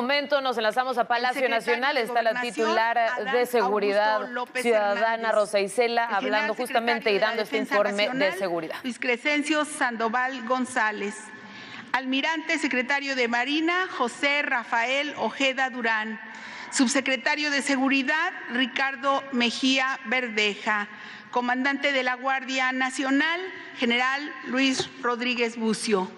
momento nos enlazamos a Palacio Nacional. Está la titular de Seguridad Ciudadana, Rosa Isela, hablando justamente y dando este informe de seguridad. Luis Crescencio Sandoval González. Almirante Secretario de Marina, José Rafael Ojeda Durán. Subsecretario de Seguridad, Ricardo Mejía Verdeja. Comandante de la Guardia Nacional, General Luis Rodríguez Bucio.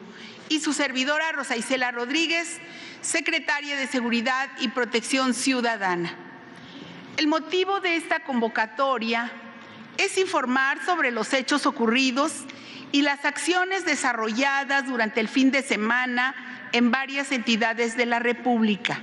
Y su servidora, Rosa Isela Rodríguez, Secretaria de Seguridad y Protección Ciudadana. El motivo de esta convocatoria es informar sobre los hechos ocurridos y las acciones desarrolladas durante el fin de semana en varias entidades de la República.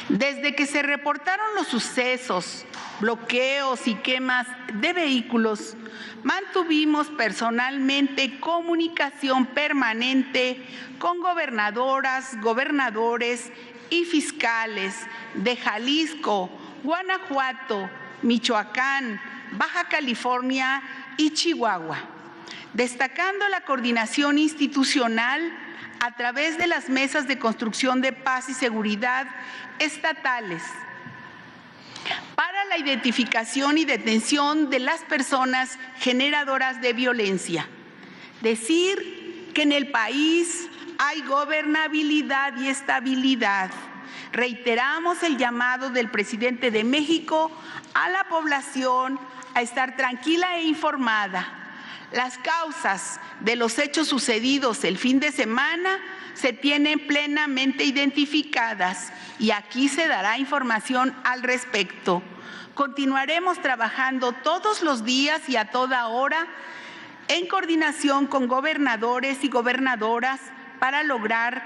Desde que se reportaron los sucesos, bloqueos y quemas de vehículos, mantuvimos personalmente comunicación permanente con gobernadoras, gobernadores y fiscales de Jalisco, Guanajuato, Michoacán, Baja California y Chihuahua, destacando la coordinación institucional a través de las mesas de construcción de paz y seguridad estatales para la identificación y detención de las personas generadoras de violencia. Decir que en el país hay gobernabilidad y estabilidad. Reiteramos el llamado del presidente de México a la población a estar tranquila e informada. Las causas de los hechos sucedidos el fin de semana se tienen plenamente identificadas y aquí se dará información al respecto. Continuaremos trabajando todos los días y a toda hora en coordinación con gobernadores y gobernadoras para lograr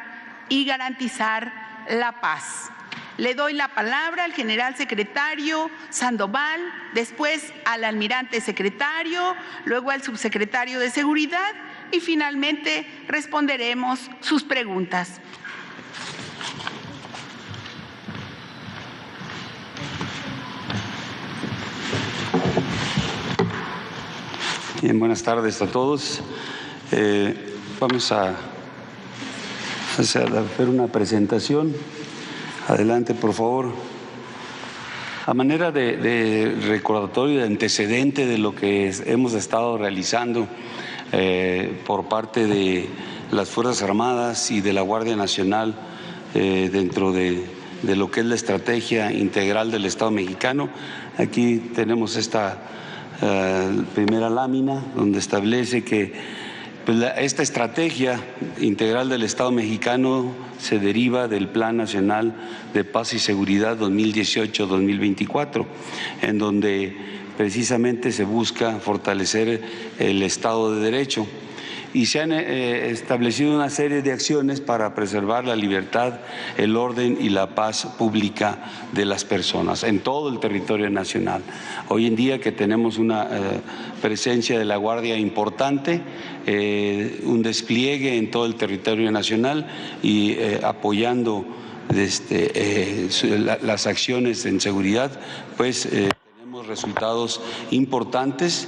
y garantizar la paz. Le doy la palabra al general secretario Sandoval, después al almirante secretario, luego al subsecretario de Seguridad y finalmente responderemos sus preguntas. Bien, buenas tardes a todos. Vamos a hacer una presentación. Adelante, por favor. A manera de recordatorio, de antecedente de lo que hemos estado realizando por parte de las Fuerzas Armadas y de la Guardia Nacional dentro de lo que es la estrategia integral del Estado mexicano. Aquí tenemos esta primera lámina donde establece que esta estrategia integral del Estado mexicano se deriva del Plan Nacional de Paz y Seguridad 2018-2024, en donde precisamente se busca fortalecer el Estado de Derecho. Y se han establecido una serie de acciones para preservar la libertad, el orden y la paz pública de las personas en todo el territorio nacional. Hoy en día que tenemos una presencia de la Guardia importante, un despliegue en todo el territorio nacional y apoyando las acciones en seguridad, pues tenemos resultados importantes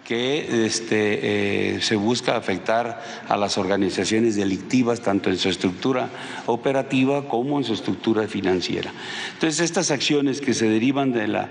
que se busca afectar a las organizaciones delictivas, tanto en su estructura operativa como en su estructura financiera. Entonces, estas acciones que se derivan de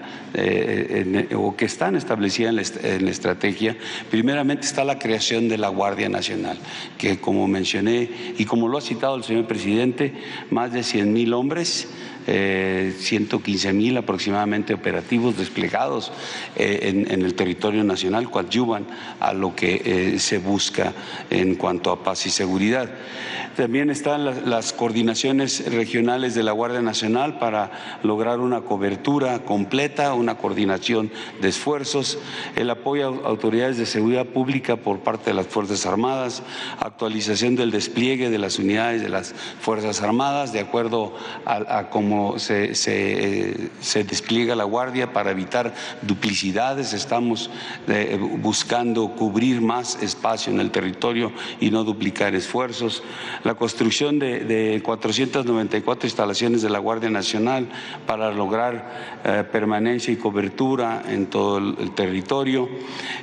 o que están establecidas en la estrategia, primeramente está la creación de la Guardia Nacional, que como mencioné y como lo ha citado el señor presidente, más de 100,000 hombres, 115,000 aproximadamente operativos desplegados en el territorio nacional, coadyuvan a lo que se busca en cuanto a paz y seguridad. También están las coordinaciones regionales de la Guardia Nacional para lograr una cobertura completa, una coordinación de esfuerzos, el apoyo a autoridades de seguridad pública por parte de las Fuerzas Armadas, actualización del despliegue de las unidades de las Fuerzas Armadas de acuerdo a cómo se despliega la Guardia para evitar duplicidades. Estamos buscando cubrir más espacio en el territorio y no duplicar esfuerzos. La construcción de 494 instalaciones de la Guardia Nacional para lograr permanencia y cobertura en todo el territorio.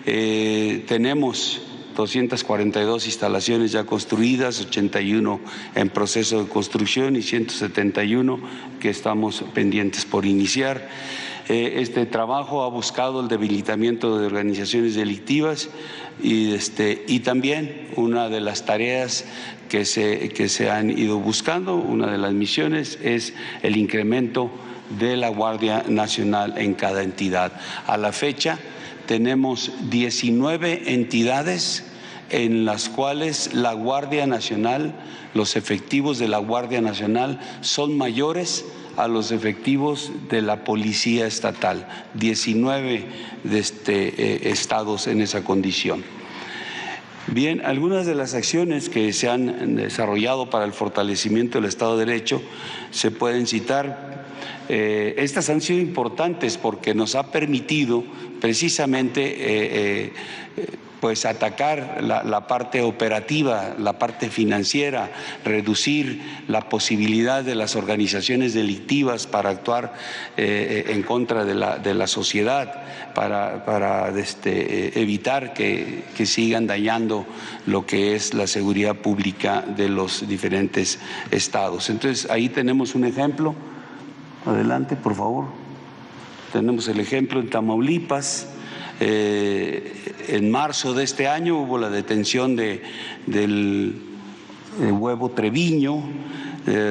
Tenemos 242 instalaciones ya construidas, 81 en proceso de construcción y 171 que estamos pendientes por iniciar. Este trabajo ha buscado el debilitamiento de organizaciones delictivas y también una de las tareas que se han ido buscando, una de las misiones es el incremento de la Guardia Nacional en cada entidad. A la fecha tenemos 19 entidades en las cuales la Guardia Nacional, los efectivos de la Guardia Nacional son mayores a los efectivos de la Policía Estatal, 19 estados en esa condición. Bien, algunas de las acciones que se han desarrollado para el fortalecimiento del Estado de Derecho se pueden citar. Estas han sido importantes porque nos ha permitido precisamente pues atacar la parte operativa, la parte financiera, reducir la posibilidad de las organizaciones delictivas para actuar en contra de la sociedad, para evitar que sigan dañando lo que es la seguridad pública de los diferentes estados. Entonces, ahí tenemos un ejemplo. Adelante, por favor. Tenemos el ejemplo en Tamaulipas. En marzo de este año hubo la detención del Huevo Treviño,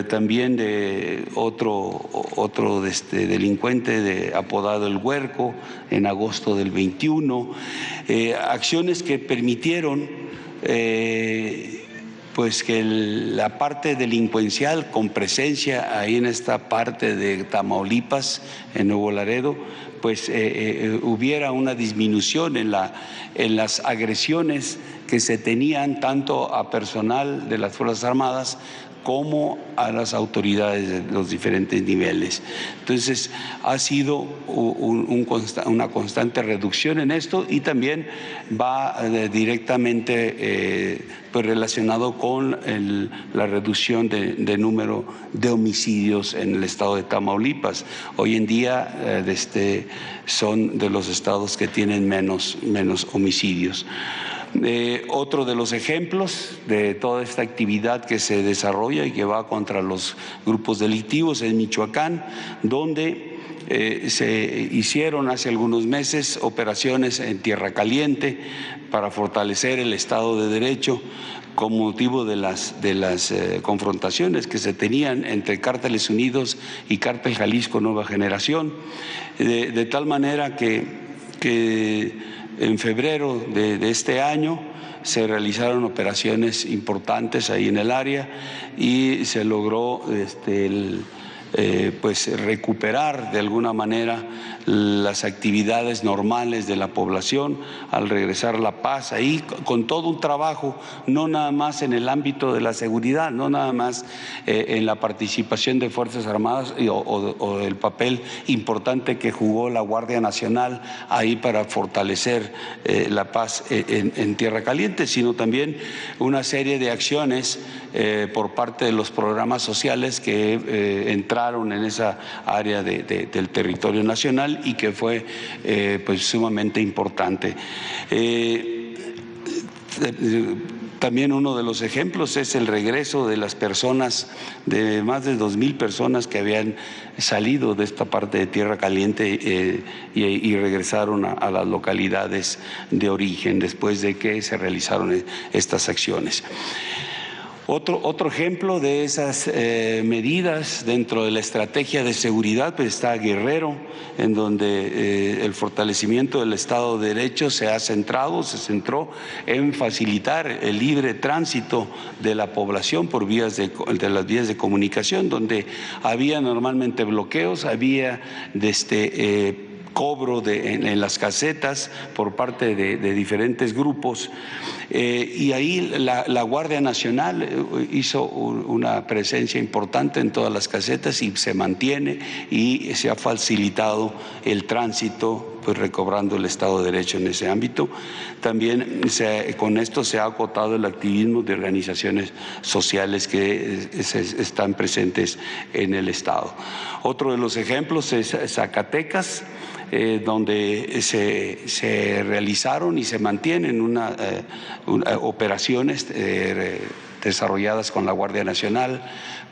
también de otro delincuente apodado El Huerco en agosto del 21. Acciones que permitieron pues que la parte delincuencial con presencia ahí en esta parte de Tamaulipas, en Nuevo Laredo, pues hubiera una disminución en las agresiones que se tenían tanto a personal de las Fuerzas Armadas como a las autoridades de los diferentes niveles. Entonces, ha sido una constante reducción en esto y también va directamente pues relacionado con la reducción de número de homicidios en el estado de Tamaulipas. Hoy en día son de los estados que tienen menos homicidios. Otro de los ejemplos de toda esta actividad que se desarrolla y que va contra los grupos delictivos es Michoacán, donde se hicieron hace algunos meses operaciones en Tierra Caliente para fortalecer el Estado de Derecho con motivo de las confrontaciones que se tenían entre Cárteles Unidos y Cártel Jalisco Nueva Generación, de tal manera que en febrero de este año se realizaron operaciones importantes ahí en el área y se logró pues recuperar de alguna manera las actividades normales de la población al regresar la paz ahí, con todo un trabajo, no nada más en el ámbito de la seguridad, no nada más en la participación de Fuerzas Armadas o el papel importante que jugó la Guardia Nacional ahí para fortalecer la paz en Tierra Caliente, sino también una serie de acciones por parte de los programas sociales que entraron en esa área del territorio nacional y que fue pues sumamente importante. También uno de los ejemplos es el regreso de las personas, de más de 2,000 personas que habían salido de esta parte de Tierra Caliente y regresaron a las localidades de origen después de que se realizaron estas acciones. Otro ejemplo de esas medidas dentro de la estrategia de seguridad pues está Guerrero, en donde el fortalecimiento del Estado de Derecho se centró en facilitar el libre tránsito de la población por las vías de comunicación, donde había normalmente bloqueos, había cobro en las casetas por parte de diferentes grupos y ahí la Guardia Nacional hizo una presencia importante en todas las casetas y se mantiene y se ha facilitado el tránsito pues recobrando el Estado de Derecho en ese ámbito. También con esto se ha acotado el activismo de organizaciones sociales que están presentes en el Estado. Otro de los ejemplos es Zacatecas, donde se realizaron y se mantienen operaciones desarrolladas con la Guardia Nacional,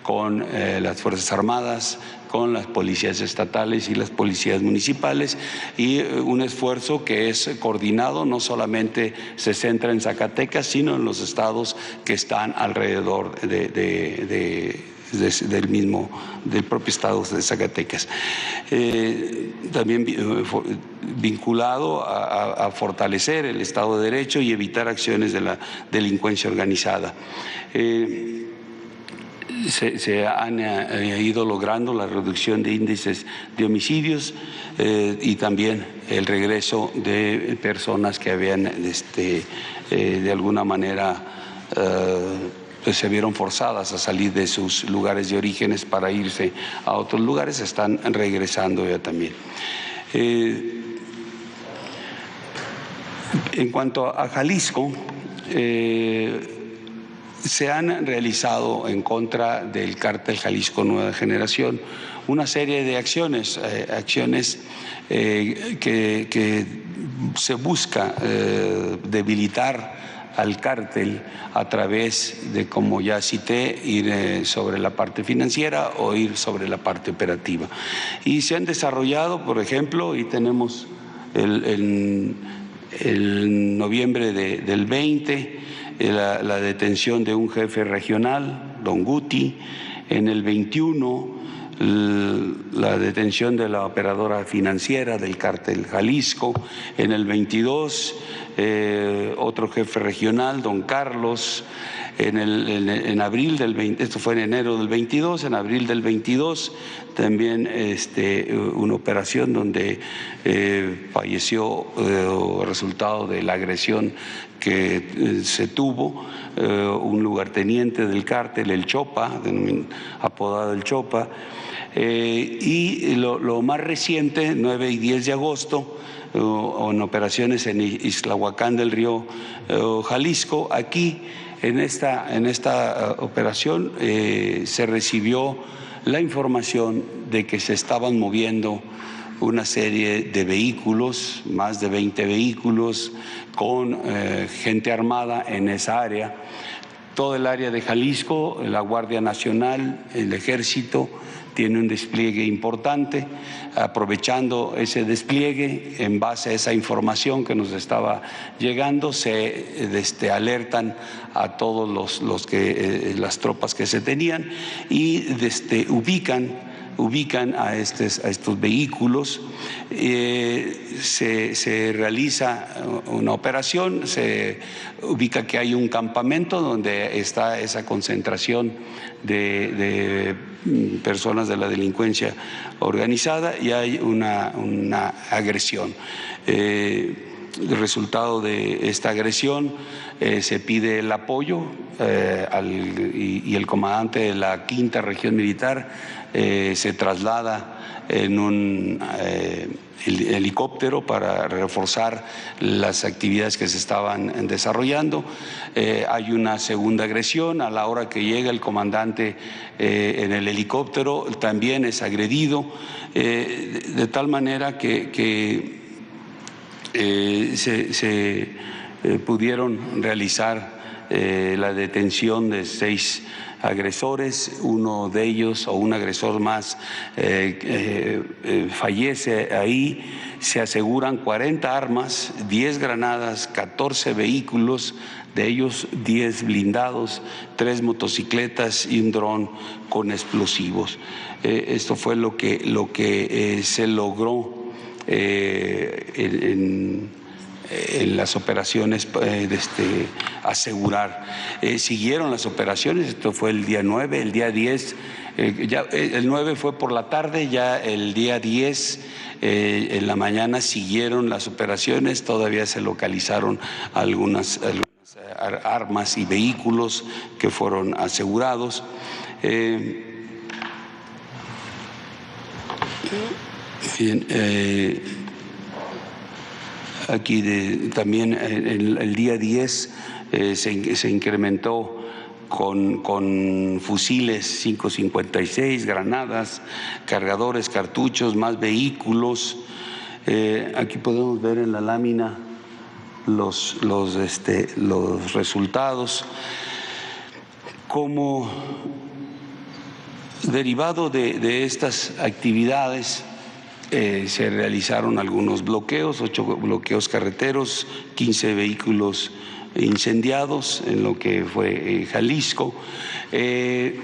con las Fuerzas Armadas, con las policías estatales y las policías municipales, y un esfuerzo que es coordinado, no solamente se centra en Zacatecas, sino en los estados que están alrededor del propio estado de Zacatecas. También vinculado a fortalecer el Estado de Derecho y evitar acciones de la delincuencia organizada. Se han ido logrando la reducción de índices de homicidios y también el regreso de personas que habían de alguna manera pues se vieron forzadas a salir de sus lugares de orígenes para irse a otros lugares, están regresando ya también. En cuanto a Jalisco, se han realizado en contra del cártel Jalisco Nueva Generación una serie de acciones que se busca debilitar al cártel a través de, como ya cité, ir sobre la parte financiera o ir sobre la parte operativa. Y se han desarrollado, por ejemplo, y tenemos el noviembre del 20, la detención de un jefe regional, don Guti, en el 21 la detención de la operadora financiera del cártel Jalisco, en el 22 otro jefe regional, don Carlos, en abril del 20, esto fue en enero del 22, en abril del 22 también una operación donde falleció resultado de la agresión que se tuvo un lugarteniente del cártel, el Chopa, apodado el Chopa, y lo más reciente, 9 y 10 de agosto, en operaciones en Ixtlahuacán del Río, Jalisco. Aquí, en esta operación, se recibió la información de que se estaban moviendo una serie de vehículos, más de 20 vehículos, con gente armada en esa área. Todo el área de Jalisco, la Guardia Nacional, el Ejército, tiene un despliegue importante. Aprovechando ese despliegue, en base a esa información que nos estaba llegando, se alertan a todos las tropas que se tenían y ubican a estos vehículos. Se realiza una operación, se ubica que hay un campamento donde está esa concentración de personas de la delincuencia organizada y hay una agresión. El resultado de esta agresión se pide el apoyo y el comandante de la 5ª Región Militar se traslada en un helicóptero para reforzar las actividades que se estaban desarrollando. Hay una segunda agresión. A la hora que llega el comandante en el helicóptero también es agredido, de tal manera que se pudieron realizar la detención de 6 agresores. Uno de ellos, o un agresor más, fallece ahí. Se aseguran 40 armas, 10 granadas, 14 vehículos, de ellos 10 blindados, 3 motocicletas y un dron con explosivos. Esto fue lo que se logró en las operaciones asegurar. Siguieron las operaciones, esto fue el día 9, el día 10, ya el 9 fue por la tarde, ya el día 10 en la mañana siguieron las operaciones, todavía se localizaron algunas armas y vehículos que fueron asegurados. Bien, aquí también el día 10 se incrementó con fusiles 5.56, granadas, cargadores, cartuchos, más vehículos. Aquí podemos ver en la lámina los resultados. Como derivado de estas actividades, se realizaron algunos bloqueos, 8 bloqueos carreteros, 15 vehículos incendiados en lo que fue Jalisco. De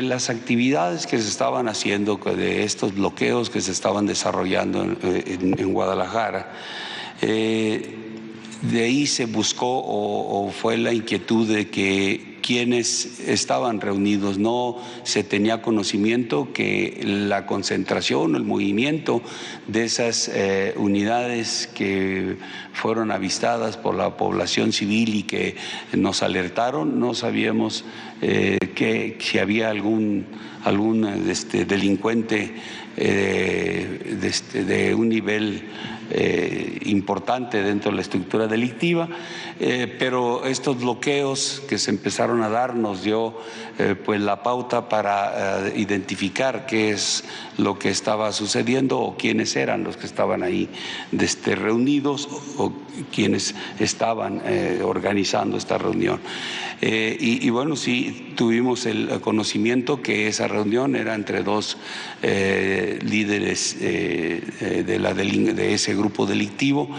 las actividades que se estaban haciendo, de estos bloqueos que se estaban desarrollando en Guadalajara, de ahí se buscó o fue la inquietud de que quienes estaban reunidos no se tenía conocimiento que la concentración, el movimiento de esas unidades que fueron avistadas por la población civil y que nos alertaron, no sabíamos que si había algún delincuente de un nivel importante dentro de la estructura delictiva, pero estos bloqueos que se empezaron a dar nos dio pues la pauta para identificar qué es lo que estaba sucediendo o quiénes eran los que estaban ahí reunidos o quienes estaban organizando esta reunión. Y bueno, sí tuvimos el conocimiento que esa reunión era entre dos líderes de ese grupo delictivo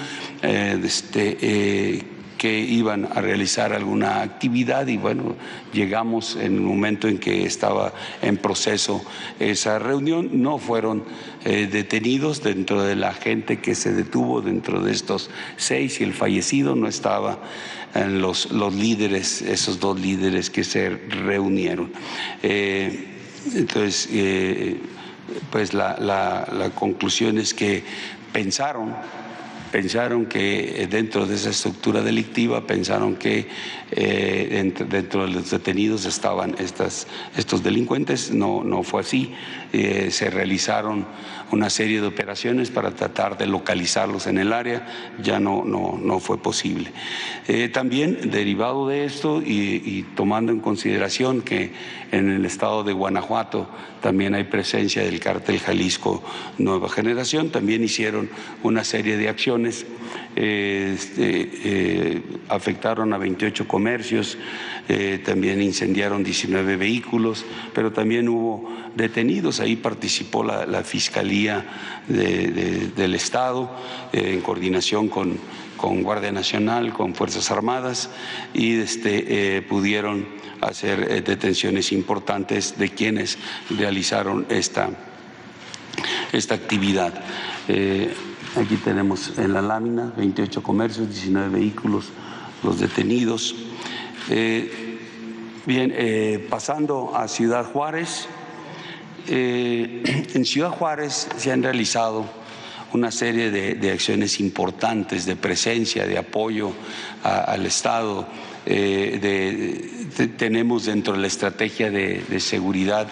que iban a realizar alguna actividad, y bueno, llegamos en el momento en que estaba en proceso esa reunión. No fueron detenidos dentro de la gente que se detuvo, dentro de estos 6, y el fallecido no estaba en los líderes, esos 2 líderes que se reunieron. Entonces, pues la conclusión es que pensaron que dentro de esa estructura delictiva, pensaron que dentro de los detenidos estaban estos delincuentes. No fue así. Se realizaron una serie de operaciones para tratar de localizarlos en el área, ya no fue posible. También derivado de esto y tomando en consideración que en el estado de Guanajuato también hay presencia del cártel Jalisco Nueva Generación, también hicieron una serie de acciones, afectaron a 28 comercios, también incendiaron 19 vehículos, pero también hubo detenidos. Ahí participó la Fiscalía del Estado en coordinación con Guardia Nacional, con Fuerzas Armadas, y pudieron hacer detenciones importantes de quienes realizaron esta actividad. Aquí tenemos en la lámina 28 comercios, 19 vehículos, los detenidos. Pasando a Ciudad Juárez. En Ciudad Juárez se han realizado una serie de acciones importantes de presencia, de apoyo al Estado. Tenemos dentro de la estrategia de seguridad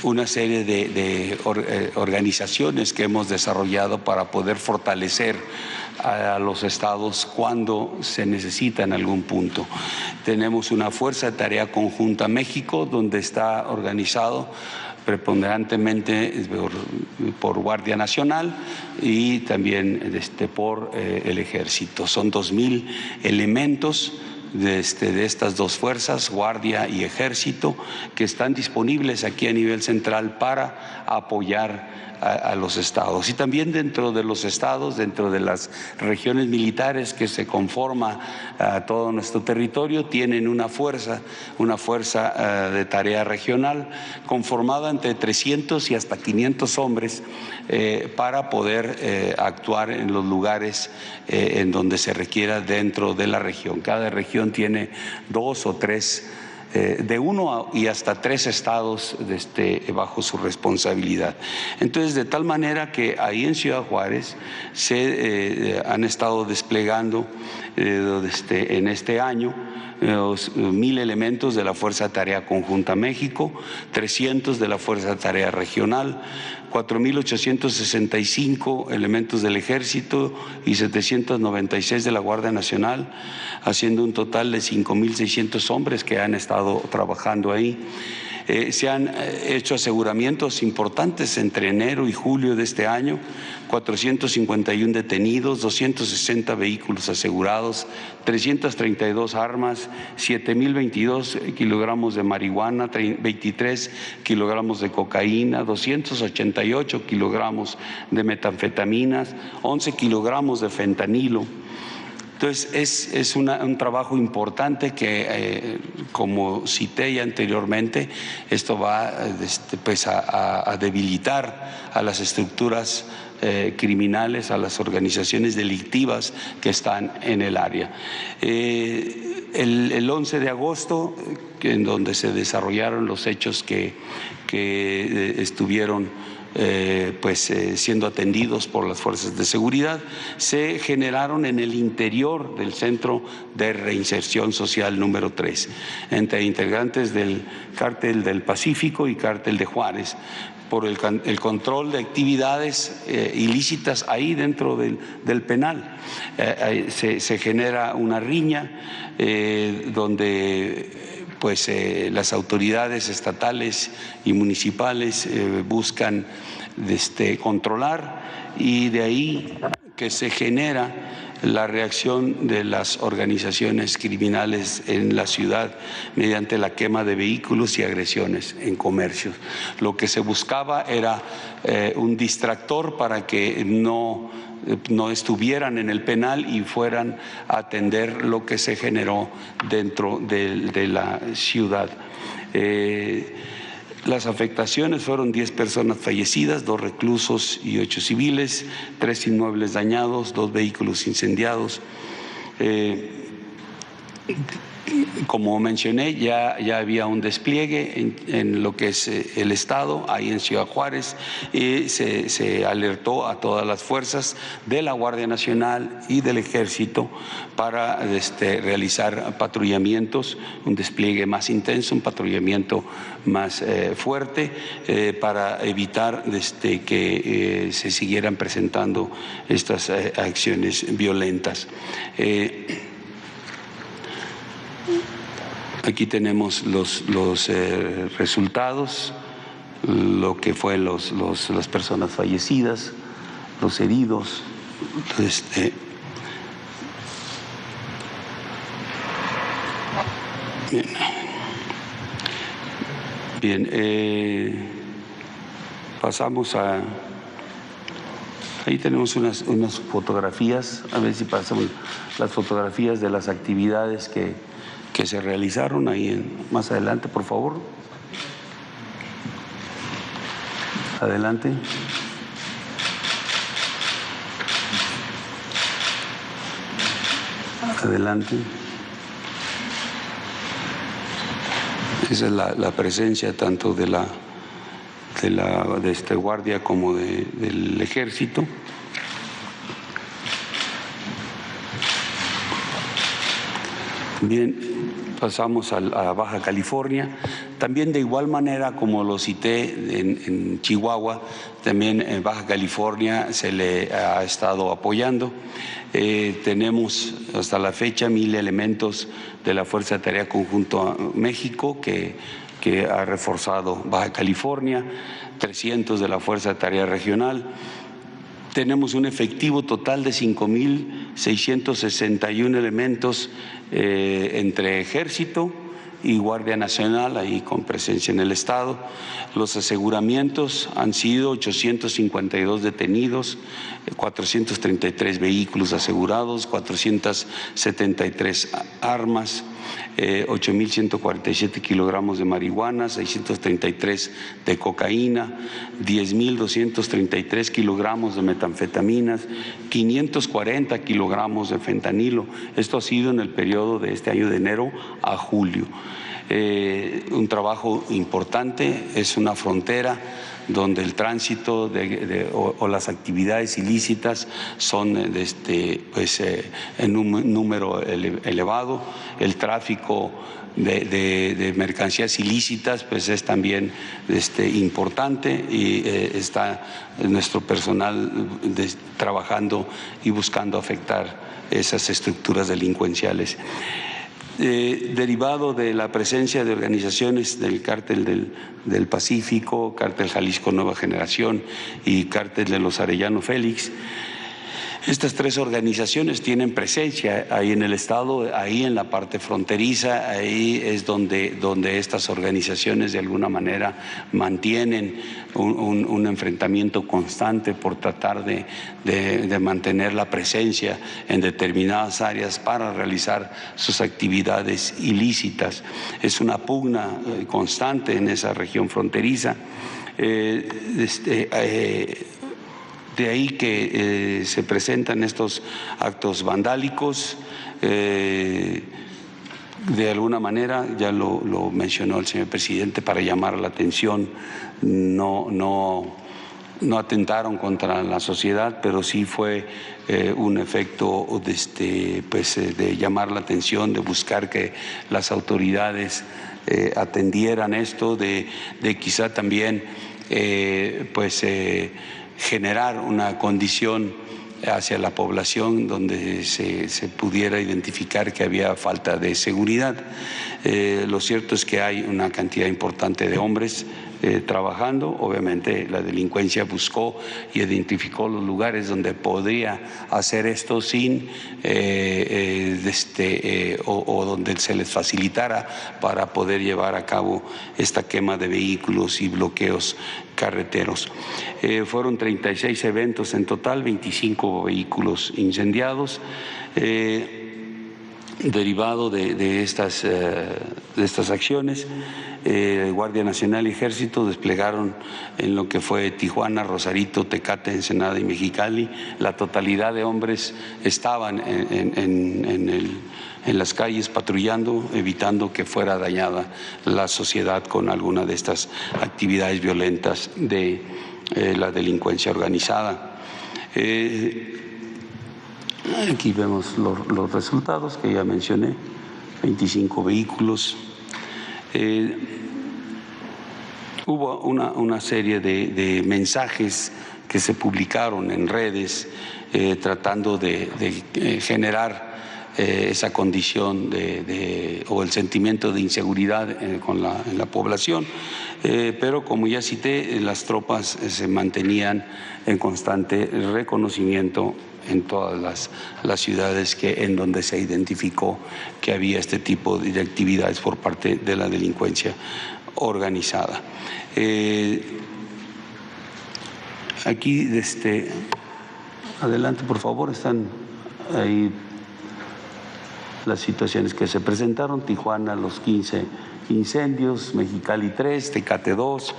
una serie de organizaciones que hemos desarrollado para poder fortalecer a los estados cuando se necesita en algún punto. Tenemos una Fuerza de Tarea Conjunta México, donde está organizado preponderantemente por Guardia Nacional y también por el Ejército. Son 2,000 elementos de estas 2 fuerzas, Guardia y Ejército, que están disponibles aquí a nivel central para apoyar a los estados. Y también dentro de los estados, dentro de las regiones militares que se conforma a todo nuestro territorio, tienen una fuerza de tarea regional conformada entre 300 y hasta 500 hombres para poder actuar en los lugares en donde se requiera dentro de la región. Cada región tiene 2 o 3 de 1 y hasta 3 estados bajo su responsabilidad. Entonces, de tal manera que ahí en Ciudad Juárez se han estado desplegando en este año 1,000 elementos de la Fuerza de Tarea Conjunta México, 300 de la Fuerza de Tarea Regional, 4.865 elementos del Ejército y 796 de la Guardia Nacional, haciendo un total de 5.600 hombres que han estado trabajando ahí. Se han hecho aseguramientos importantes entre enero y julio de este año, 451 detenidos, 260 vehículos asegurados, 332 armas, 7.022 kilogramos de marihuana, 23 kilogramos de cocaína, 288 kilogramos de metanfetaminas, 11 kilogramos de fentanilo. Entonces, es un trabajo importante que, como cité ya anteriormente, esto va pues a debilitar a las estructuras criminales, a las organizaciones delictivas que están en el área. El 11 de agosto, en donde se desarrollaron los hechos que estuvieron siendo atendidos por las fuerzas de seguridad, se generaron en el interior del Centro de Reinserción Social número 3, entre integrantes del Cártel del Pacífico y Cártel de Juárez, por el control de actividades ilícitas ahí dentro del penal. Se genera una riña donde las autoridades estatales y municipales buscan controlar, y de ahí que se genera la reacción de las organizaciones criminales en la ciudad mediante la quema de vehículos y agresiones en comercios. Lo que se buscaba era un distractor para que no estuvieran en el penal y fueran a atender lo que se generó dentro de la ciudad. Las afectaciones fueron 10 personas fallecidas, 2 reclusos y 8 civiles, 3 inmuebles dañados, 2 vehículos incendiados. Como mencioné, ya había un despliegue en lo que es el Estado, ahí en Ciudad Juárez, y se alertó a todas las fuerzas de la Guardia Nacional y del Ejército para realizar patrullamientos, un despliegue más intenso, un patrullamiento más fuerte, para evitar que se siguieran presentando estas acciones violentas. Aquí tenemos los resultados, lo que fue las personas fallecidas, los heridos. Bien, pasamos a... Ahí tenemos unas fotografías, a ver si pasamos las fotografías de las actividades que se realizaron ahí más adelante, por favor. Adelante. Adelante. Esa es la presencia tanto de guardia como del Ejército. Bien, pasamos a Baja California. También, de igual manera como lo cité en Chihuahua, también en Baja California se le ha estado apoyando. Tenemos hasta la fecha 1,000 elementos de la Fuerza de Tarea Conjunto México que ha reforzado Baja California, 300 de la Fuerza de Tarea Regional. Tenemos un efectivo total de 5.661 elementos entre Ejército y Guardia Nacional, ahí con presencia en el Estado. Los aseguramientos han sido 852 detenidos, 433 vehículos asegurados, 473 armas, 8.147 kilogramos de marihuana, 633 de cocaína, 10.233 kilogramos de metanfetaminas, 540 kilogramos de fentanilo. Esto ha sido en el periodo de este año de enero a julio. Un trabajo importante, es una frontera donde el tránsito o las actividades ilícitas son en un número elevado. El tráfico de mercancías ilícitas pues es también importante, y está nuestro personal trabajando y buscando afectar esas estructuras delincuenciales. Derivado de la presencia de organizaciones del Cártel del Pacífico, Cártel Jalisco Nueva Generación y Cártel de los Arellano Félix, estas tres organizaciones tienen presencia ahí en el estado, ahí en la parte fronteriza. Ahí es donde estas organizaciones de alguna manera mantienen un enfrentamiento constante por tratar de mantener la presencia en determinadas áreas para realizar sus actividades ilícitas. Es una pugna constante en esa región fronteriza. De ahí que se presentan estos actos vandálicos. De alguna manera, ya lo mencionó el señor presidente, para llamar la atención, no atentaron contra la sociedad, pero sí fue un efecto de llamar la atención, de buscar que las autoridades atendieran esto, de quizá también generar una condición hacia la población donde se pudiera identificar que había falta de seguridad. Lo cierto es que hay una cantidad importante de hombres trabajando. Obviamente la delincuencia buscó y identificó los lugares donde podría hacer esto sin o donde se les facilitara para poder llevar a cabo esta quema de vehículos y bloqueos carreteros. Fueron 36 eventos en total, 25 vehículos incendiados. Derivado de estas acciones, Guardia Nacional y Ejército desplegaron en lo que fue Tijuana, Rosarito, Tecate, Ensenada y Mexicali. La totalidad de hombres estaban en las calles patrullando, evitando que fuera dañada la sociedad con alguna de estas actividades violentas de la delincuencia organizada. Aquí vemos los resultados que ya mencioné, 25 vehículos. Hubo una serie de mensajes que se publicaron en redes tratando de generar esa condición o el sentimiento de inseguridad en la población, pero como ya cité, las tropas se mantenían en constante reconocimiento en todas las ciudades en donde se identificó que había este tipo de actividades por parte de la delincuencia organizada. Aquí, adelante por favor, están ahí las situaciones que se presentaron. Tijuana, los 15 incendios, Mexicali 3, Tecate 2,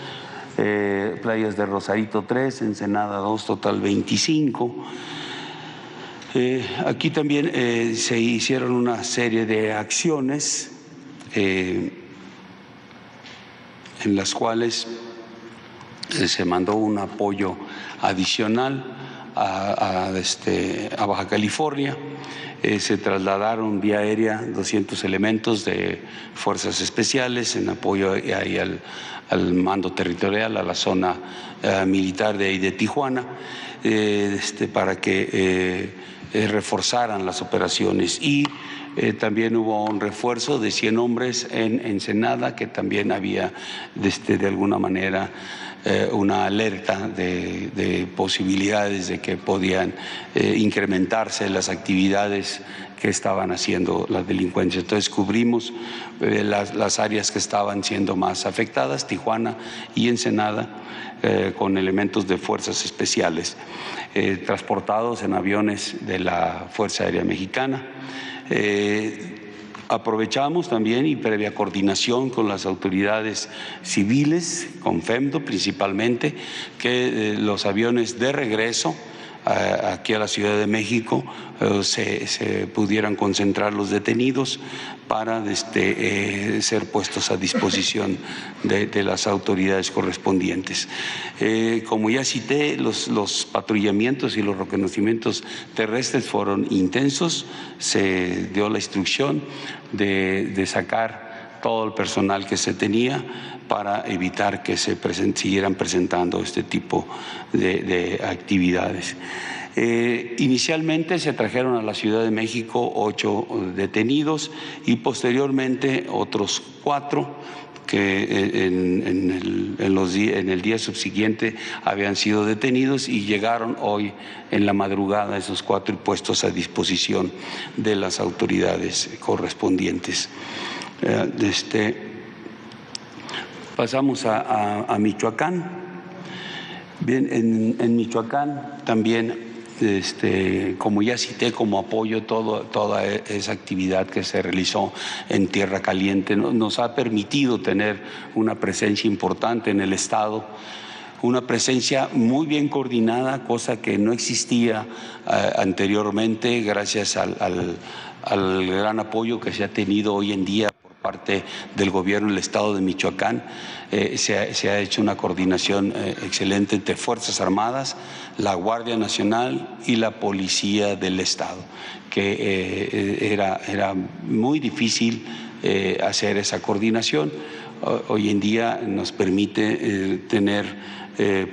playas de Rosarito 3, Ensenada 2, total 25. Aquí también se hicieron una serie de acciones en las cuales se mandó un apoyo adicional a Baja California. Se trasladaron vía aérea 200 elementos de fuerzas especiales en apoyo ahí al mando territorial, a la zona militar de ahí de Tijuana, para que reforzaran las operaciones. Y también hubo un refuerzo de 100 hombres en Ensenada, que también había de alguna manera una alerta de posibilidades de que podían incrementarse las actividades que estaban haciendo la delincuencia. Entonces cubrimos las áreas que estaban siendo más afectadas, Tijuana y Ensenada, con elementos de fuerzas especiales transportados en aviones de la Fuerza Aérea Mexicana. Aprovechamos también, y previa coordinación con las autoridades civiles, con FEMDO principalmente, que los aviones de regreso aquí a la Ciudad de México se pudieran concentrar los detenidos para ser puestos a disposición de las autoridades correspondientes. Como ya cité, los patrullamientos y los reconocimientos terrestres fueron intensos. Se dio la instrucción de sacar todo el personal que se tenía para evitar que se siguieran presentando este tipo de actividades. Inicialmente se trajeron a la Ciudad de México 8 detenidos y posteriormente otros 4 que en el día subsiguiente habían sido detenidos y llegaron hoy en la madrugada esos 4 y puestos a disposición de las autoridades correspondientes. Pasamos a Michoacán. Bien, en Michoacán también, como ya cité, como apoyo toda esa actividad que se realizó en Tierra Caliente, nos ha permitido tener una presencia importante en el Estado, una presencia muy bien coordinada, cosa que no existía anteriormente, gracias al gran apoyo que se ha tenido hoy en día parte del gobierno del Estado de Michoacán. Se ha hecho una coordinación excelente entre Fuerzas Armadas, la Guardia Nacional y la Policía del Estado, que era muy difícil hacer esa coordinación. Hoy en día nos permite tener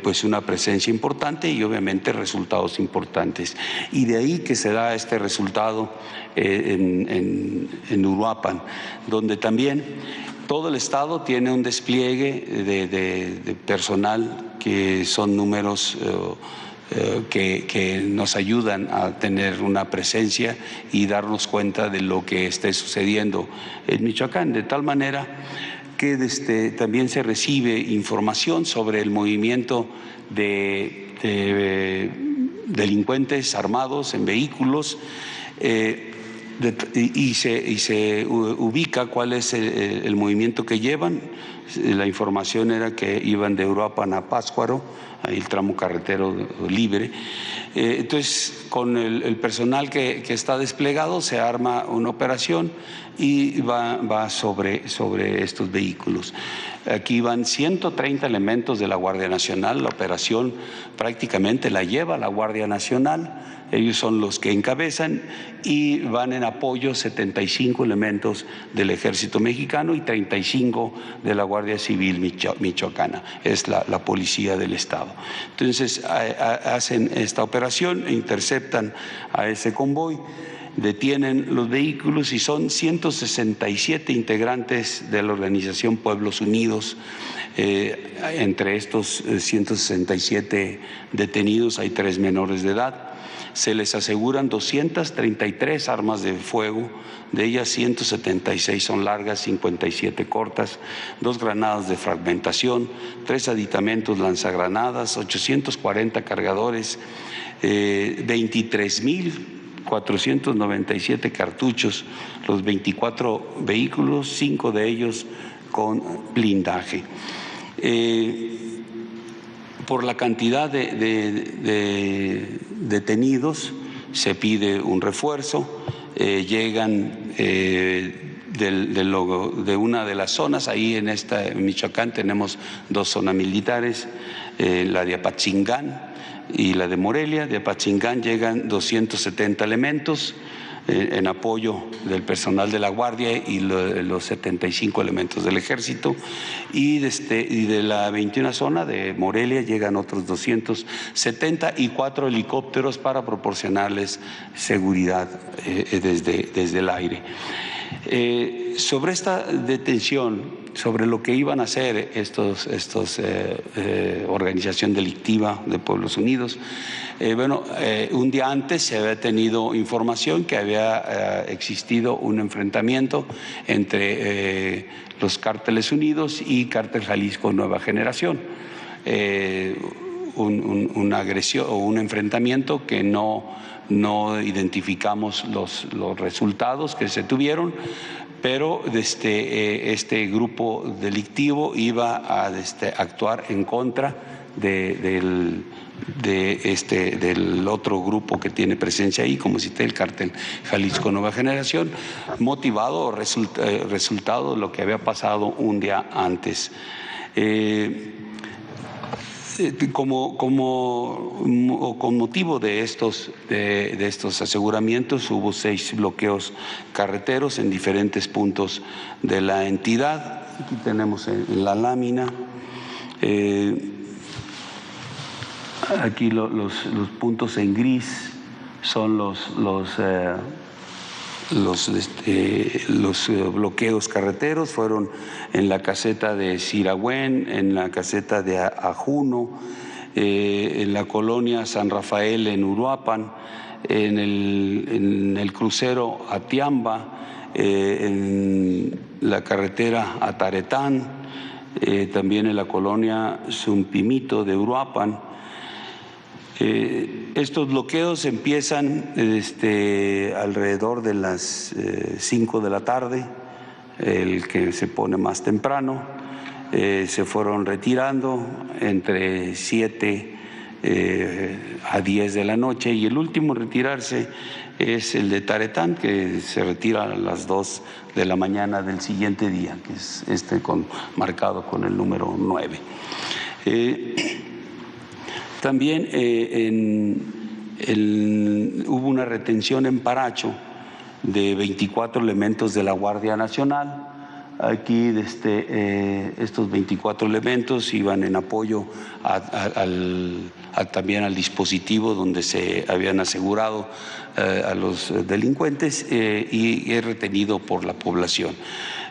pues una presencia importante y obviamente resultados importantes. Y de ahí que se da este resultado en Uruapan, donde también todo el Estado tiene un despliegue de personal, que son números que nos ayudan a tener una presencia y darnos cuenta de lo que esté sucediendo en Michoacán, de tal manera que también se recibe información sobre el movimiento de delincuentes armados en vehículos y se ubica cuál es el movimiento que llevan. La información era que iban de Uruapan a Pátzcuaro, ahí el tramo carretero libre. Entonces, con el personal que está desplegado, se arma una operación y va sobre estos vehículos. Aquí van 130 elementos de la Guardia Nacional. La operación prácticamente la lleva la Guardia Nacional. Ellos son los que encabezan y van en apoyo 75 elementos del Ejército Mexicano y 35 de la Guardia Civil Michoacana. Es la Policía del Estado. Entonces, hacen esta operación, interceptan a ese convoy, detienen los vehículos y son 167 integrantes de la organización Pueblos Unidos. Entre estos 167 detenidos hay 3 menores de edad. Se les aseguran 233 armas de fuego, de ellas 176 son largas, 57 cortas, 2 granadas de fragmentación, 3 aditamentos lanzagranadas, 840 cargadores, 23.497 cartuchos, los 24 vehículos, 5 de ellos con blindaje. Por la cantidad de detenidos se pide un refuerzo. Llegan de una de las zonas, ahí en Michoacán tenemos 2 zonas militares, la de Apatzingán y la de Morelia. De Apatzingán llegan 270 elementos en apoyo del personal de la Guardia y los 75 elementos del Ejército, y de la 21 zona de Morelia llegan otros 270 y 4 helicópteros para proporcionarles seguridad desde el aire. Sobre esta detención, sobre lo que iban a hacer estos organización delictiva de Pueblos Unidos, un día antes se había tenido información que había existido un enfrentamiento entre los Cárteles Unidos y Cártel Jalisco Nueva Generación, una agresión o un enfrentamiento que no identificamos los resultados que se tuvieron, pero este grupo delictivo iba a actuar en contra del otro grupo que tiene presencia ahí, como cité, el cártel Jalisco Nueva Generación, motivado o resultado de lo que había pasado un día antes. Con motivo de estos aseguramientos hubo 6 bloqueos carreteros en diferentes puntos de la entidad. Aquí tenemos en la lámina. Aquí los puntos en gris son los bloqueos carreteros. Fueron en la caseta de Siragüen, en la caseta de Ajuno, en la colonia San Rafael en Uruapan, en el crucero Atiamba, en la carretera Ataretán, también en la colonia Zumpimito de Uruapan. Estos bloqueos empiezan alrededor de las 5 de la tarde, el que se pone más temprano, se fueron retirando entre 7 a 10 de la noche, y el último en retirarse es el de Taretán, que se retira a las 2 de la mañana del siguiente día, que es marcado con el número 9. También hubo una retención en Paracho de 24 elementos de la Guardia Nacional. Aquí estos 24 elementos iban en apoyo también al dispositivo donde se habían asegurado a los delincuentes, y es retenido por la población.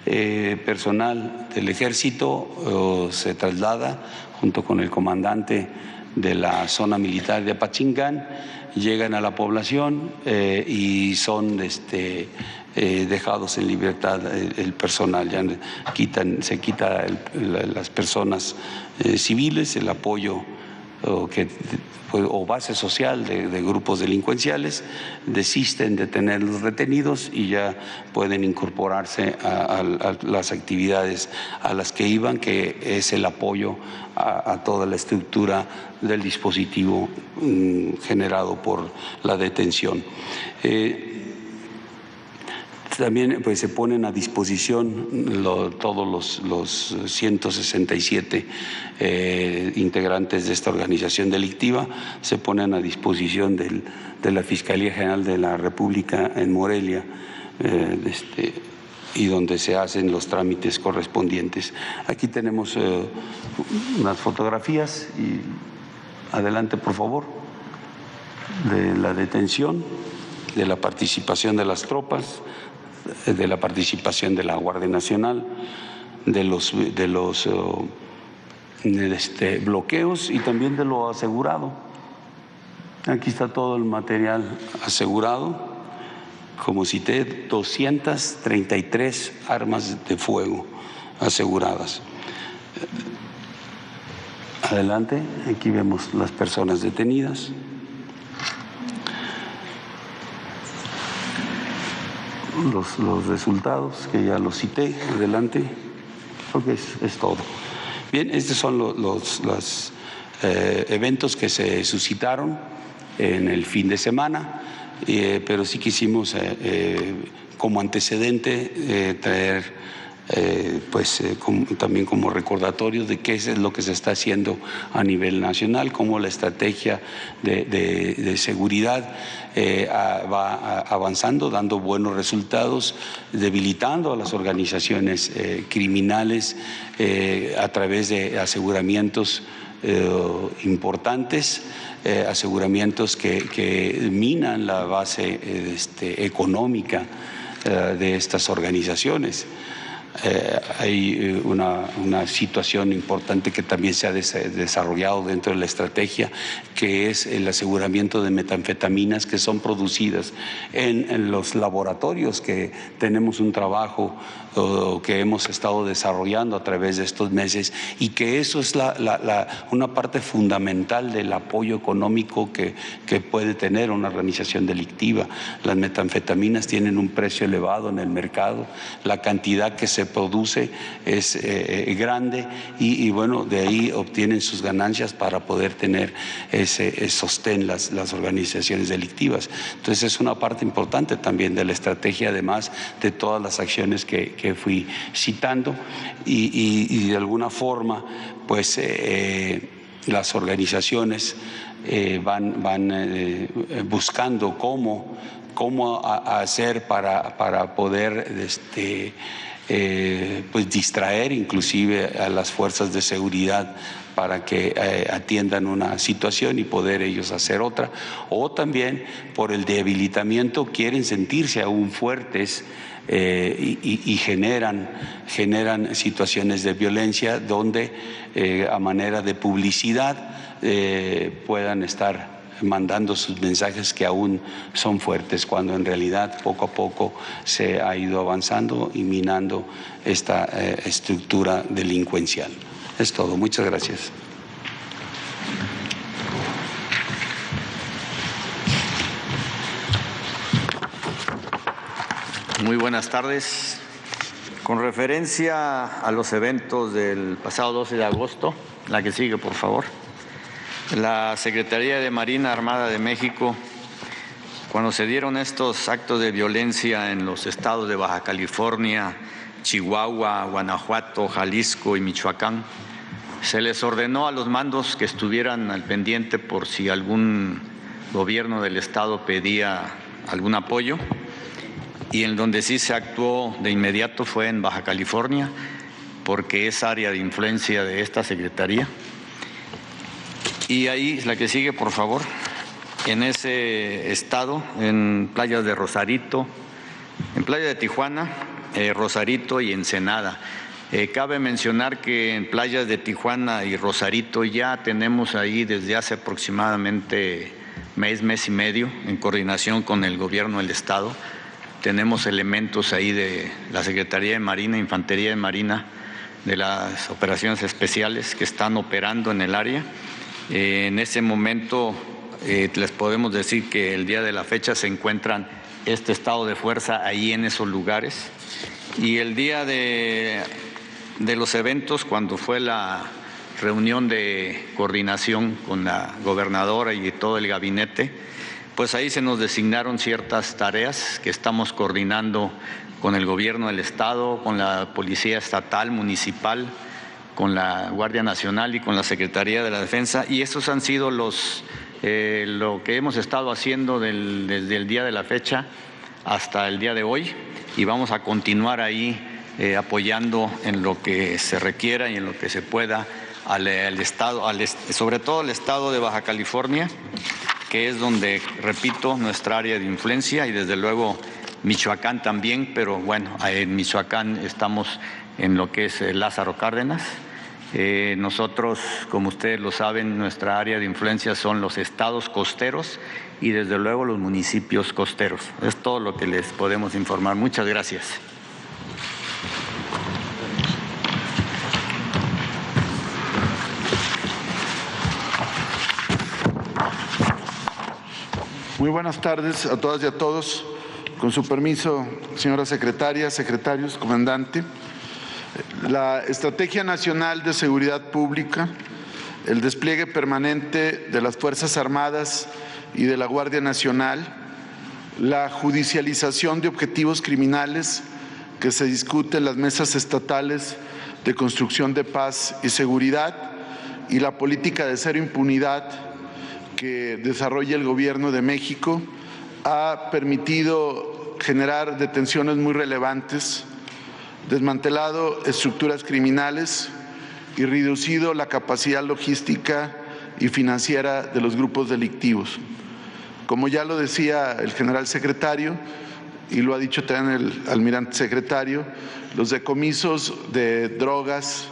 Personal del Ejército se traslada junto con el comandante de la zona militar de Apachingán, llegan a la población y son dejados en libertad el personal. Ya se quita las personas civiles, el apoyo o base social de grupos delincuenciales, desisten de tenerlos retenidos y ya pueden incorporarse a las actividades a las que iban, que es el apoyo a toda la estructura del dispositivo generado por la detención. También pues se ponen a disposición todos los 167 integrantes de esta organización delictiva, se ponen a disposición de la Fiscalía General de la República en Morelia, y donde se hacen los trámites correspondientes. Aquí tenemos unas fotografías, y adelante por favor, de la detención, de la participación de las tropas, de la participación de la Guardia Nacional, de los bloqueos y también de lo asegurado. Aquí está todo el material asegurado. Como cité, 233 armas de fuego aseguradas. Adelante, aquí vemos las personas detenidas. Los resultados, que ya los cité. Adelante, creo que es todo. Bien, estos son los eventos que se suscitaron en el fin de semana, pero sí quisimos como antecedente traer también como recordatorio de qué es lo que se está haciendo a nivel nacional, cómo la estrategia de seguridad va avanzando, dando buenos resultados, debilitando a las organizaciones criminales a través de aseguramientos importantes, aseguramientos que minan la base económica de estas organizaciones. Hay una situación importante que también se ha desarrollado dentro de la estrategia, que es el aseguramiento de metanfetaminas que son producidas en los laboratorios, que tenemos un trabajo que hemos estado desarrollando a través de estos meses, y que eso es una parte fundamental del apoyo económico que puede tener una organización delictiva. Las metanfetaminas tienen un precio elevado en el mercado, la cantidad que se se produce es grande y bueno, de ahí obtienen sus ganancias para poder tener ese sostén las organizaciones delictivas. Entonces es una parte importante también de la estrategia, además de todas las acciones que fui citando y de alguna forma pues las organizaciones van buscando cómo hacer para poder pues distraer inclusive a las fuerzas de seguridad para que atiendan una situación y poder ellos hacer otra, o también por el debilitamiento quieren sentirse aún fuertes y generan situaciones de violencia donde a manera de publicidad puedan estar mandando sus mensajes que aún son fuertes, cuando en realidad poco a poco se ha ido avanzando y minando esta estructura delincuencial. Es todo. Muchas gracias. Muy buenas tardes. Con referencia a los eventos del pasado 12 de agosto, la que sigue, por favor. La Secretaría de Marina Armada de México, cuando se dieron estos actos de violencia en los estados de Baja California, Chihuahua, Guanajuato, Jalisco y Michoacán, se les ordenó a los mandos que estuvieran al pendiente por si algún gobierno del estado pedía algún apoyo, y en donde sí se actuó de inmediato fue en Baja California, porque es área de influencia de esta Secretaría. Y ahí, la que sigue, por favor, en ese estado, en playas de Rosarito, en playa de Tijuana, Rosarito y Ensenada. Cabe mencionar que en playas de Tijuana y Rosarito ya tenemos ahí desde hace aproximadamente mes y medio, en coordinación con el gobierno del estado, tenemos elementos ahí de la Secretaría de Marina, Infantería de Marina, de las operaciones especiales que están operando en el área. En ese momento les podemos decir que el día de la fecha se encuentran este estado de fuerza ahí en esos lugares. Y el día de los eventos, cuando fue la reunión de coordinación con la gobernadora y todo el gabinete, pues ahí se nos designaron ciertas tareas que estamos coordinando con el gobierno del estado, con la Policía Estatal, Municipal, con la Guardia Nacional y con la Secretaría de la Defensa, y esos han sido lo que hemos estado haciendo desde el día de la fecha hasta el día de hoy, y vamos a continuar ahí apoyando en lo que se requiera y en lo que se pueda al estado, sobre todo al estado de Baja California, que es donde, repito, nuestra área de influencia, y desde luego Michoacán también, pero bueno, en Michoacán estamos en lo que es Lázaro Cárdenas. Nosotros, como ustedes lo saben, nuestra área de influencia son los estados costeros y desde luego los municipios costeros. Es todo lo que les podemos informar. Muchas gracias. Muy buenas tardes a todas y a todos. Con su permiso, señora secretaria, secretarios, comandante. La Estrategia Nacional de Seguridad Pública, el despliegue permanente de las Fuerzas Armadas y de la Guardia Nacional, la judicialización de objetivos criminales que se discute en las mesas estatales de construcción de paz y seguridad, y la política de cero impunidad que desarrolla el Gobierno de México ha permitido generar detenciones muy relevantes, desmantelado estructuras criminales y reducido la capacidad logística y financiera de los grupos delictivos. Como ya lo decía el general secretario y lo ha dicho también el almirante secretario, los decomisos de drogas,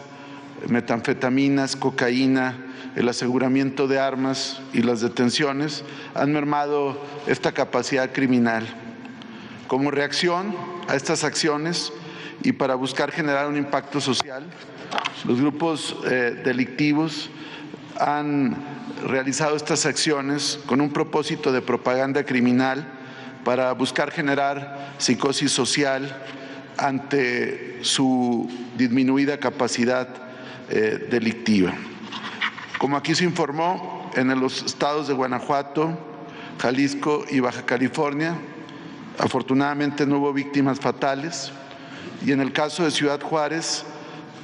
metanfetaminas, cocaína, el aseguramiento de armas y las detenciones han mermado esta capacidad criminal. Como reacción a estas acciones y para buscar generar un impacto social, los grupos delictivos han realizado estas acciones con un propósito de propaganda criminal para buscar generar psicosis social ante su disminuida capacidad delictiva. Como aquí se informó, en los estados de Guanajuato, Jalisco y Baja California, afortunadamente no hubo víctimas fatales, y en el caso de Ciudad Juárez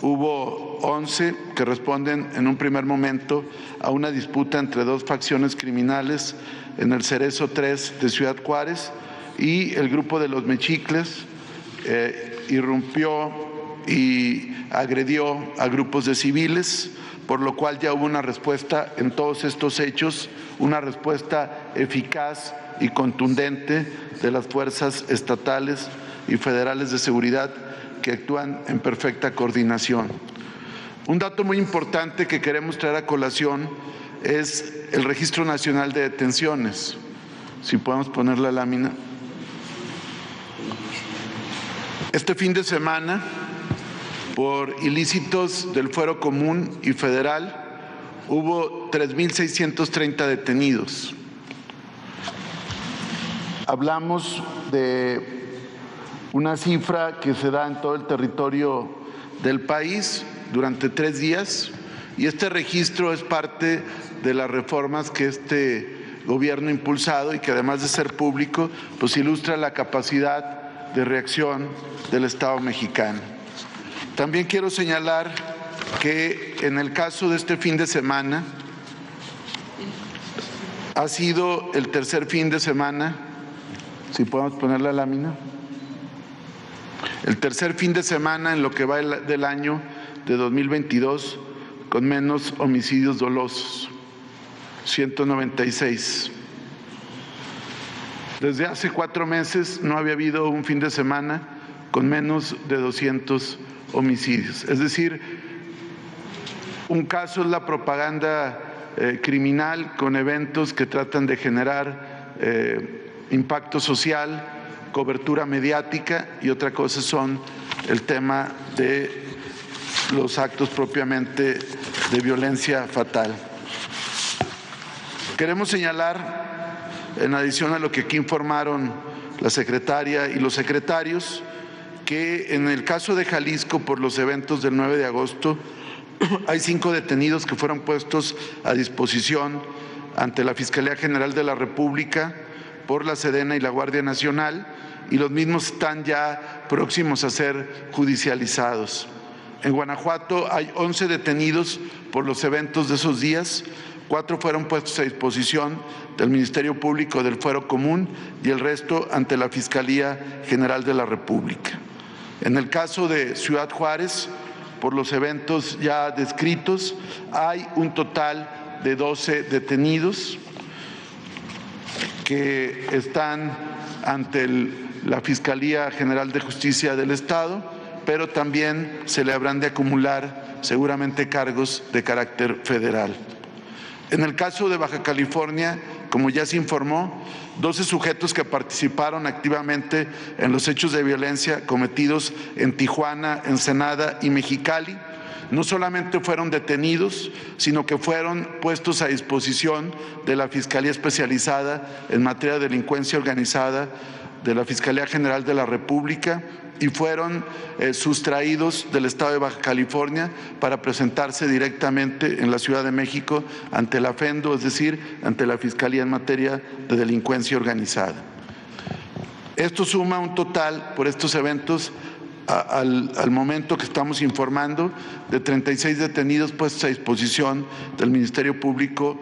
hubo 11 que responden en un primer momento a una disputa entre dos facciones criminales en el Cerezo 3 de Ciudad Juárez, y el grupo de los Mexicles irrumpió y agredió a grupos de civiles, por lo cual ya hubo una respuesta en todos estos hechos, una respuesta eficaz y contundente de las fuerzas estatales y federales de seguridad que actúan en perfecta coordinación. Un dato muy importante que queremos traer a colación es el Registro Nacional de Detenciones. Si podemos poner la lámina. Este fin de semana, por ilícitos del Fuero Común y Federal, hubo 3.630 detenidos. Hablamos de una cifra que se da en todo el territorio del país durante 3 días, y este registro es parte de las reformas que este gobierno ha impulsado y que, además de ser público, pues ilustra la capacidad de reacción del Estado mexicano. También quiero señalar que en el caso de este fin de semana ha sido el tercer fin de semana, si podemos poner la lámina, el tercer fin de semana en lo que va del año de 2022 con menos homicidios dolosos, 196. Desde hace 4 meses no había habido un fin de semana con menos de 200 homicidios. Es decir, un caso es la propaganda criminal con eventos que tratan de generar impacto social, cobertura mediática, y otra cosa son el tema de los actos propiamente de violencia fatal. Queremos señalar, en adición a lo que aquí informaron la secretaria y los secretarios, que en el caso de Jalisco, por los eventos del 9 de agosto, hay 5 detenidos que fueron puestos a disposición ante la Fiscalía General de la República por la Sedena y la Guardia Nacional, y los mismos están ya próximos a ser judicializados. En Guanajuato hay 11 detenidos por los eventos de esos días, 4 fueron puestos a disposición del Ministerio Público del Fuero Común y el resto ante la Fiscalía General de la República. En el caso de Ciudad Juárez, por los eventos ya descritos, hay un total de 12 detenidos que están ante la Fiscalía General de Justicia del Estado, pero también se le habrán de acumular seguramente cargos de carácter federal. En el caso de Baja California, como ya se informó, 12 sujetos que participaron activamente en los hechos de violencia cometidos en Tijuana, Ensenada y Mexicali, no solamente fueron detenidos, sino que fueron puestos a disposición de la Fiscalía Especializada en materia de delincuencia organizada de la Fiscalía General de la República, y fueron sustraídos del estado de Baja California para presentarse directamente en la Ciudad de México ante la FENDO, es decir, ante la Fiscalía en materia de delincuencia organizada. Esto suma un total, por estos eventos, al momento que estamos informando, de 36 detenidos puestos a disposición del Ministerio Público,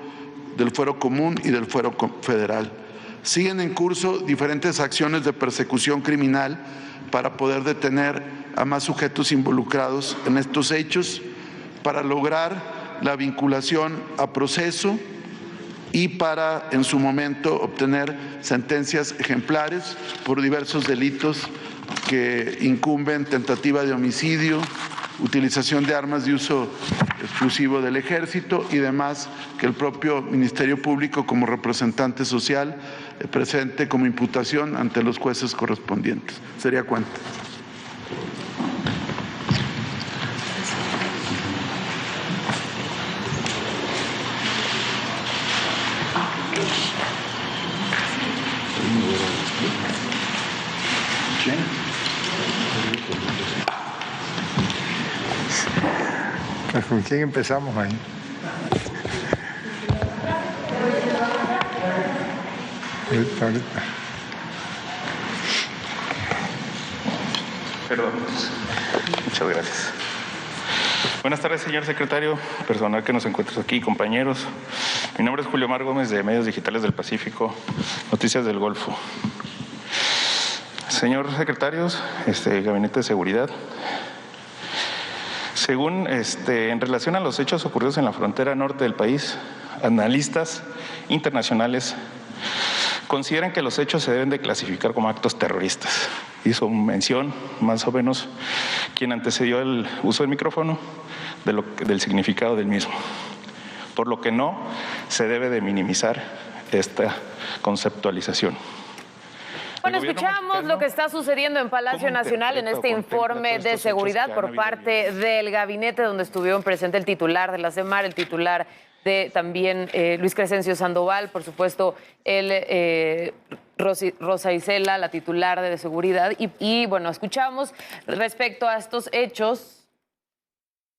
del Fuero Común y del Fuero Federal. Siguen en curso diferentes acciones de persecución criminal para poder detener a más sujetos involucrados en estos hechos, para lograr la vinculación a proceso y para, en su momento, obtener sentencias ejemplares por diversos delitos que incumben tentativa de homicidio, utilización de armas de uso exclusivo del Ejército y demás que el propio Ministerio Público, como representante social, presente como imputación ante los jueces correspondientes. ¿Sería cuánto? ¿Con quién empezamos ahí? Ahorita. Perdón. Muchas gracias. Buenas tardes, señor secretario, personal que nos encuentra aquí, compañeros. Mi nombre es Julio Mar Gómez, de Medios Digitales del Pacífico, Noticias del Golfo. Señor secretario, Gabinete de Seguridad. Según, en relación a los hechos ocurridos en la frontera norte del país, analistas internacionales consideran que los hechos se deben de clasificar como actos terroristas. Hizo mención, más o menos, quien antecedió el uso del micrófono, del significado del mismo. Por lo que no se debe de minimizar esta conceptualización. Bueno, escuchamos lo que está sucediendo en Palacio Nacional en este informe de seguridad por parte del gabinete, donde estuvieron presentes el titular de la CEMAR, el titular de también Luis Crescencio Sandoval, por supuesto, Rosa Isela, la titular de seguridad. Y bueno, escuchamos respecto a estos hechos.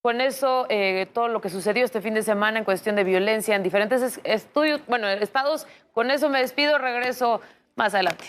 Con eso, todo lo que sucedió este fin de semana en cuestión de violencia en diferentes estados. Con eso me despido, regreso más adelante.